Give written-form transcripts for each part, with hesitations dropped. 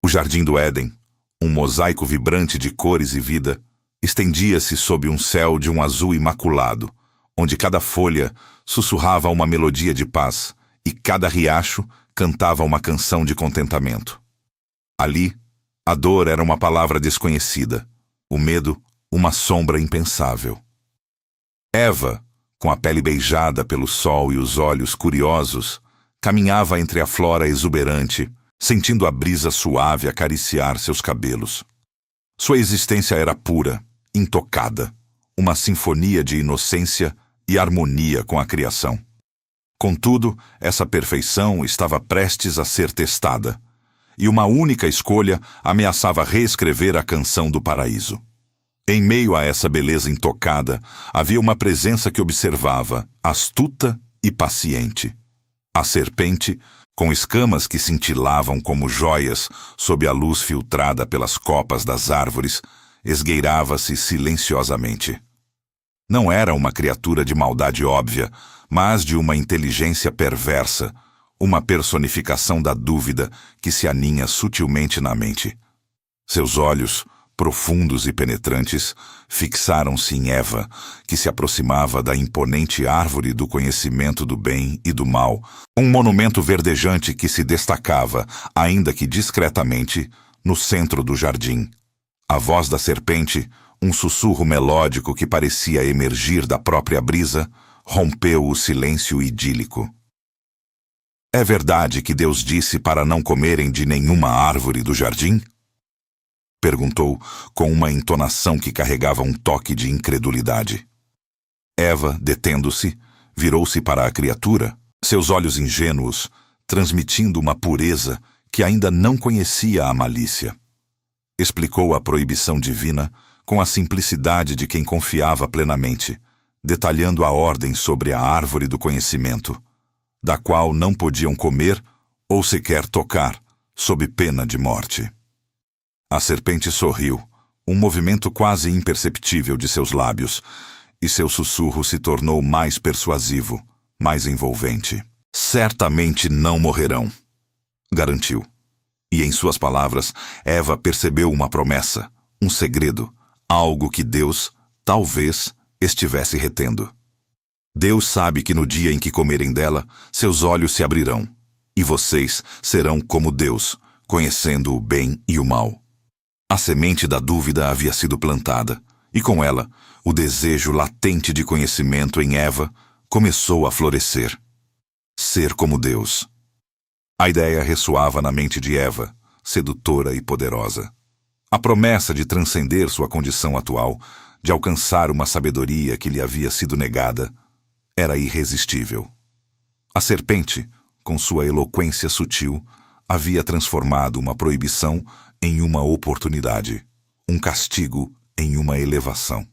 jardim do Éden, um mosaico vibrante de cores e vida, estendia-se sob um céu de um azul imaculado, onde cada folha sussurrava uma melodia de paz e cada riacho cantava uma canção de contentamento. Ali, a dor era uma palavra desconhecida, o medo, uma sombra impensável. Eva, com a pele beijada pelo sol e os olhos curiosos, caminhava entre a flora exuberante, sentindo a brisa suave acariciar seus cabelos. Sua existência era pura, intocada, uma sinfonia de inocência e harmonia com a criação. Contudo, essa perfeição estava prestes a ser testada, e uma única escolha ameaçava reescrever a canção do paraíso. Em meio a essa beleza intocada, havia uma presença que observava, astuta e paciente. A serpente, com escamas que cintilavam como joias sob a luz filtrada pelas copas das árvores, esgueirava-se silenciosamente. Não era uma criatura de maldade óbvia, mas de uma inteligência perversa, uma personificação da dúvida que se aninha sutilmente na mente. Seus olhos, profundos e penetrantes, fixaram-se em Eva, que se aproximava da imponente árvore do conhecimento do bem e do mal, um monumento verdejante que se destacava, ainda que discretamente, no centro do jardim. A voz da serpente, um sussurro melódico que parecia emergir da própria brisa, rompeu o silêncio idílico. É verdade que Deus disse para não comerem de nenhuma árvore do jardim? Perguntou, com uma entonação que carregava um toque de incredulidade. Eva, detendo-se, virou-se para a criatura, seus olhos ingênuos, transmitindo uma pureza que ainda não conhecia a malícia. Explicou a proibição divina com a simplicidade de quem confiava plenamente, detalhando a ordem sobre a árvore do conhecimento, da qual não podiam comer ou sequer tocar, sob pena de morte. A serpente sorriu, um movimento quase imperceptível de seus lábios, e seu sussurro se tornou mais persuasivo, mais envolvente. Certamente não morrerão, garantiu. E em suas palavras, Eva percebeu uma promessa, um segredo, algo que Deus, talvez, estivesse retendo. Deus sabe que no dia em que comerem dela, seus olhos se abrirão, e vocês serão como Deus, conhecendo o bem e o mal. A semente da dúvida havia sido plantada, e com ela, o desejo latente de conhecimento em Eva começou a florescer. Ser como Deus. A ideia ressoava na mente de Eva, sedutora e poderosa. A promessa de transcender sua condição atual, de alcançar uma sabedoria que lhe havia sido negada, era irresistível. A serpente, com sua eloquência sutil, havia transformado uma proibição em uma oportunidade, um castigo em uma elevação.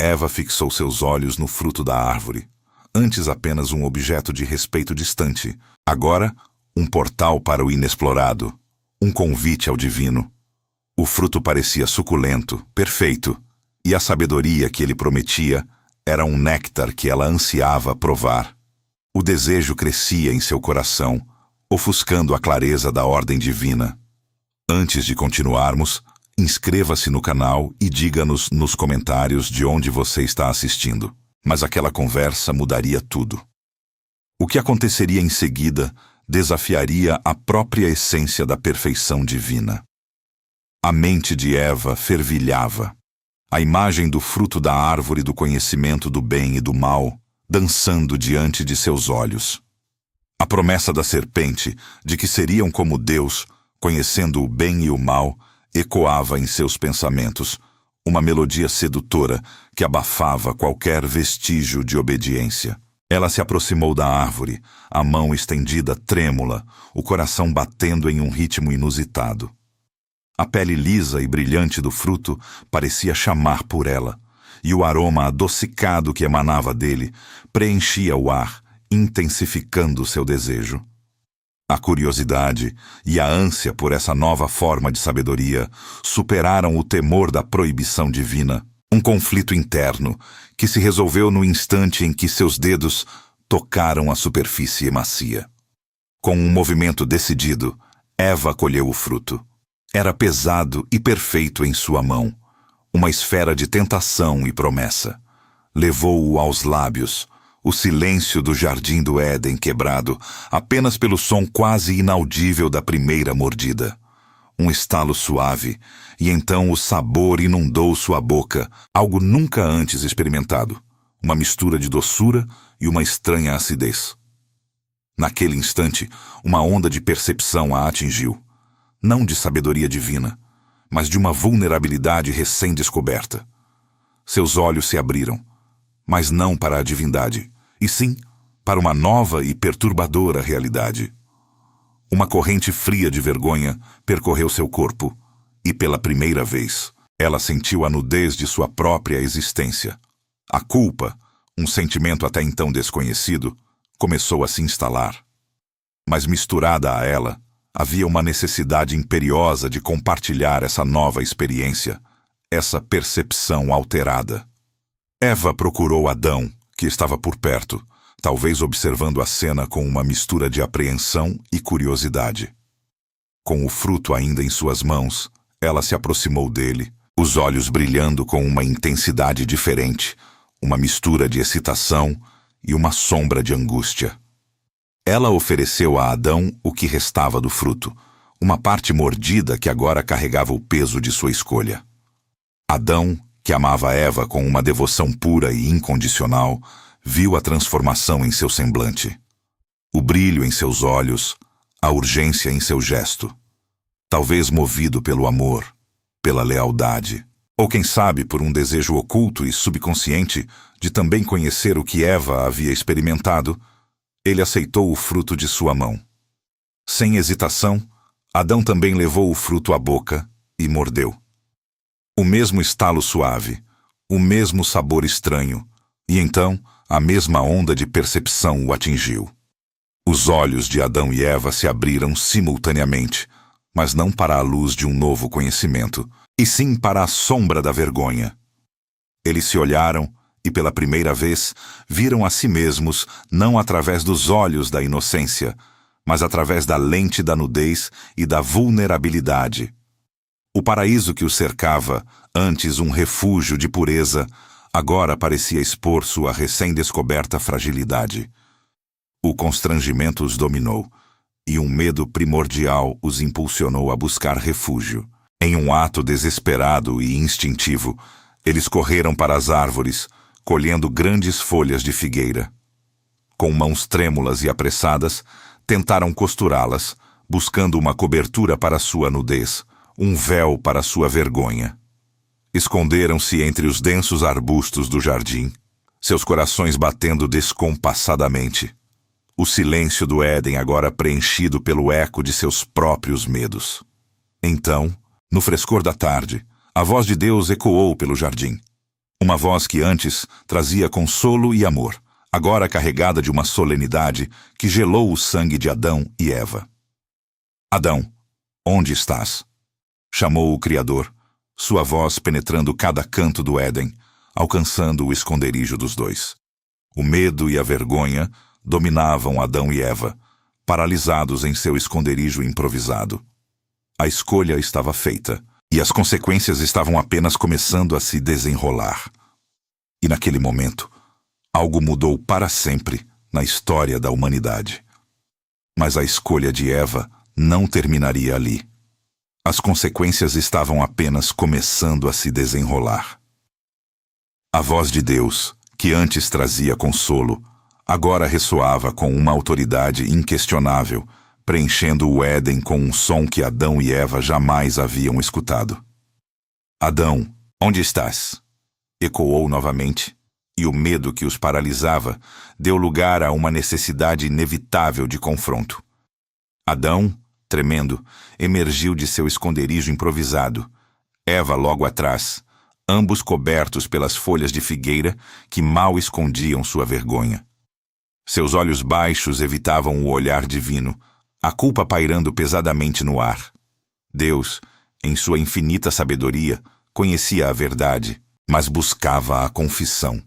Eva fixou seus olhos no fruto da árvore, antes apenas um objeto de respeito distante, agora um portal para o inexplorado, um convite ao divino. O fruto parecia suculento, perfeito, e a sabedoria que ele prometia era um néctar que ela ansiava provar. O desejo crescia em seu coração, ofuscando a clareza da ordem divina. Antes de continuarmos, inscreva-se no canal e diga-nos nos comentários de onde você está assistindo. Mas aquela conversa mudaria tudo. O que aconteceria em seguida desafiaria a própria essência da perfeição divina. A mente de Eva fervilhava. A imagem do fruto da árvore do conhecimento do bem e do mal, dançando diante de seus olhos. A promessa da serpente de que seriam como Deus, conhecendo o bem e o mal, ecoava em seus pensamentos, uma melodia sedutora que abafava qualquer vestígio de obediência. Ela se aproximou da árvore, a mão estendida trêmula, o coração batendo em um ritmo inusitado. A pele lisa e brilhante do fruto parecia chamar por ela, e o aroma adocicado que emanava dele preenchia o ar, intensificando seu desejo. A curiosidade e a ânsia por essa nova forma de sabedoria superaram o temor da proibição divina, um conflito interno que se resolveu no instante em que seus dedos tocaram a superfície macia. Com um movimento decidido, Eva colheu o fruto. Era pesado e perfeito em sua mão, uma esfera de tentação e promessa. Levou-o aos lábios, o silêncio do jardim do Éden quebrado apenas pelo som quase inaudível da primeira mordida. Um estalo suave, e então o sabor inundou sua boca, algo nunca antes experimentado, uma mistura de doçura e uma estranha acidez. Naquele instante, uma onda de percepção a atingiu, não de sabedoria divina, mas de uma vulnerabilidade recém-descoberta. Seus olhos se abriram, mas não para a divindade, e sim para uma nova e perturbadora realidade. Uma corrente fria de vergonha percorreu seu corpo, e pela primeira vez, ela sentiu a nudez de sua própria existência. A culpa, um sentimento até então desconhecido, começou a se instalar. Mas misturada a ela, havia uma necessidade imperiosa de compartilhar essa nova experiência, essa percepção alterada. Eva procurou Adão, que estava por perto, talvez observando a cena com uma mistura de apreensão e curiosidade. Com o fruto ainda em suas mãos, ela se aproximou dele, os olhos brilhando com uma intensidade diferente, uma mistura de excitação e uma sombra de angústia. Ela ofereceu a Adão o que restava do fruto, uma parte mordida que agora carregava o peso de sua escolha. Adão, que amava Eva com uma devoção pura e incondicional, viu a transformação em seu semblante, o brilho em seus olhos, a urgência em seu gesto. Talvez movido pelo amor, pela lealdade, ou quem sabe por um desejo oculto e subconsciente de também conhecer o que Eva havia experimentado, ele aceitou o fruto de sua mão. Sem hesitação, Adão também levou o fruto à boca e mordeu. O mesmo estalo suave, o mesmo sabor estranho, e então a mesma onda de percepção o atingiu. Os olhos de Adão e Eva se abriram simultaneamente, mas não para a luz de um novo conhecimento, e sim para a sombra da vergonha. Eles se olharam e, pela primeira vez, viram a si mesmos não através dos olhos da inocência, mas através da lente da nudez e da vulnerabilidade. O paraíso que os cercava, antes um refúgio de pureza, agora parecia expor sua recém-descoberta fragilidade. O constrangimento os dominou, e um medo primordial os impulsionou a buscar refúgio. Em um ato desesperado e instintivo, eles correram para as árvores, colhendo grandes folhas de figueira. Com mãos trêmulas e apressadas, tentaram costurá-las, buscando uma cobertura para sua nudez, um véu para sua vergonha. Esconderam-se entre os densos arbustos do jardim, seus corações batendo descompassadamente. O silêncio do Éden agora preenchido pelo eco de seus próprios medos. Então, no frescor da tarde, a voz de Deus ecoou pelo jardim. Uma voz que antes trazia consolo e amor, agora carregada de uma solenidade que gelou o sangue de Adão e Eva. Adão, onde estás? Chamou o Criador, sua voz penetrando cada canto do Éden, alcançando o esconderijo dos dois. O medo e a vergonha dominavam Adão e Eva, paralisados em seu esconderijo improvisado. A escolha estava feita, e as consequências estavam apenas começando a se desenrolar. E naquele momento, algo mudou para sempre na história da humanidade. Mas a escolha de Eva não terminaria ali. As consequências estavam apenas começando a se desenrolar. A voz de Deus, que antes trazia consolo, agora ressoava com uma autoridade inquestionável, preenchendo o Éden com um som que Adão e Eva jamais haviam escutado. Adão, onde estás? Ecoou novamente, e o medo que os paralisava deu lugar a uma necessidade inevitável de confronto. Adão, tremendo, emergiu de seu esconderijo improvisado. Eva logo atrás, ambos cobertos pelas folhas de figueira que mal escondiam sua vergonha. Seus olhos baixos evitavam o olhar divino, a culpa pairando pesadamente no ar. Deus, em sua infinita sabedoria, conhecia a verdade, mas buscava a confissão.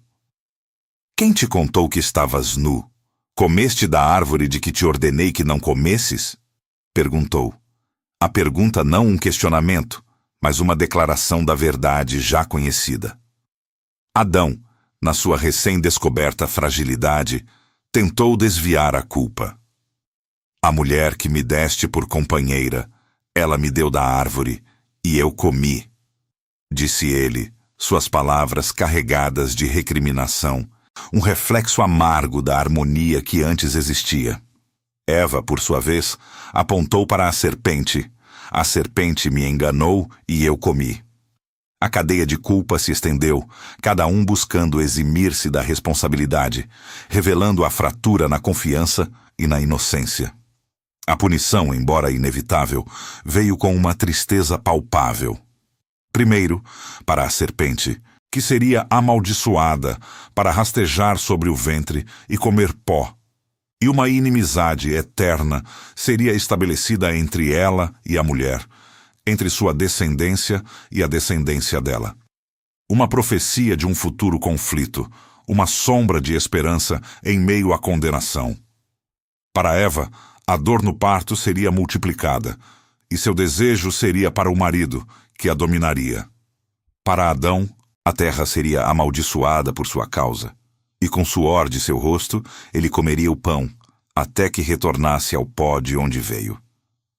Quem te contou que estavas nu? Comeste da árvore de que te ordenei que não comesses? Perguntou. A pergunta não um questionamento, mas uma declaração da verdade já conhecida. Adão, na sua recém-descoberta fragilidade, tentou desviar a culpa. A mulher que me deste por companheira, ela me deu da árvore, e eu comi. Disse ele, suas palavras carregadas de recriminação, um reflexo amargo da harmonia que antes existia. Eva, por sua vez, apontou para a serpente. A serpente me enganou e eu comi. A cadeia de culpa se estendeu, cada um buscando eximir-se da responsabilidade, revelando a fratura na confiança e na inocência. A punição, embora inevitável, veio com uma tristeza palpável. Primeiro, para a serpente, que seria amaldiçoada para rastejar sobre o ventre e comer pó. E uma inimizade eterna seria estabelecida entre ela e a mulher, entre sua descendência e a descendência dela. Uma profecia de um futuro conflito, uma sombra de esperança em meio à condenação. Para Eva, a dor no parto seria multiplicada, e seu desejo seria para o marido, que a dominaria. Para Adão, a terra seria amaldiçoada por sua causa, e com suor de seu rosto ele comeria o pão, até que retornasse ao pó de onde veio.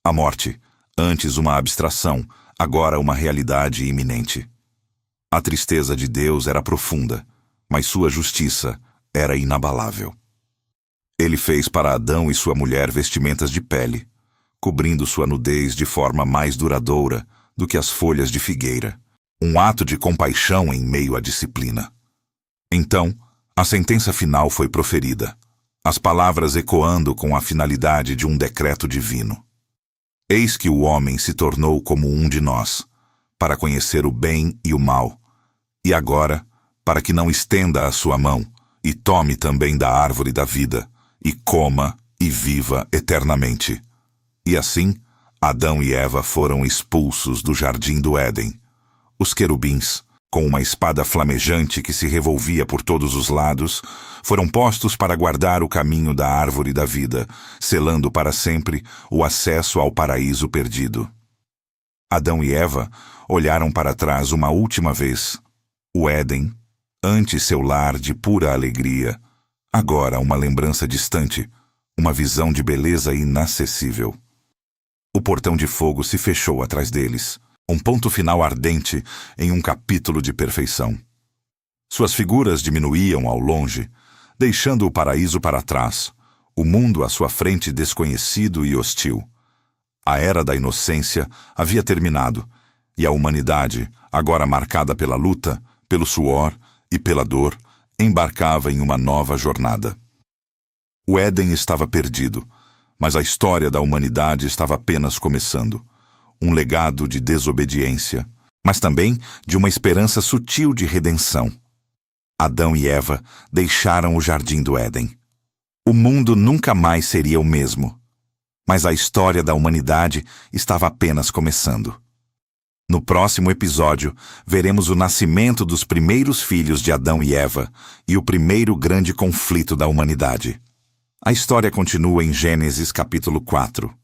A morte, antes uma abstração, agora uma realidade iminente. A tristeza de Deus era profunda, mas sua justiça era inabalável. Ele fez para Adão e sua mulher vestimentas de pele, cobrindo sua nudez de forma mais duradoura do que as folhas de figueira, um ato de compaixão em meio à disciplina. Então, a sentença final foi proferida, as palavras ecoando com a finalidade de um decreto divino. Eis que o homem se tornou como um de nós, para conhecer o bem e o mal, e agora, para que não estenda a sua mão, e tome também da árvore da vida, e coma e viva eternamente. E assim, Adão e Eva foram expulsos do jardim do Éden. Os querubins, com uma espada flamejante que se revolvia por todos os lados, foram postos para guardar o caminho da árvore da vida, selando para sempre o acesso ao paraíso perdido. Adão e Eva olharam para trás uma última vez. O Éden, antes seu lar de pura alegria, agora uma lembrança distante, uma visão de beleza inacessível. O portão de fogo se fechou atrás deles, um ponto final ardente em um capítulo de perfeição. Suas figuras diminuíam ao longe, deixando o paraíso para trás, o mundo à sua frente desconhecido e hostil. A era da inocência havia terminado, e a humanidade, agora marcada pela luta, pelo suor e pela dor, embarcava em uma nova jornada. O Éden estava perdido, mas a história da humanidade estava apenas começando. Um legado de desobediência, mas também de uma esperança sutil de redenção. Adão e Eva deixaram o jardim do Éden. O mundo nunca mais seria o mesmo, mas a história da humanidade estava apenas começando. No próximo episódio, veremos o nascimento dos primeiros filhos de Adão e Eva e o primeiro grande conflito da humanidade. A história continua em Gênesis capítulo 4.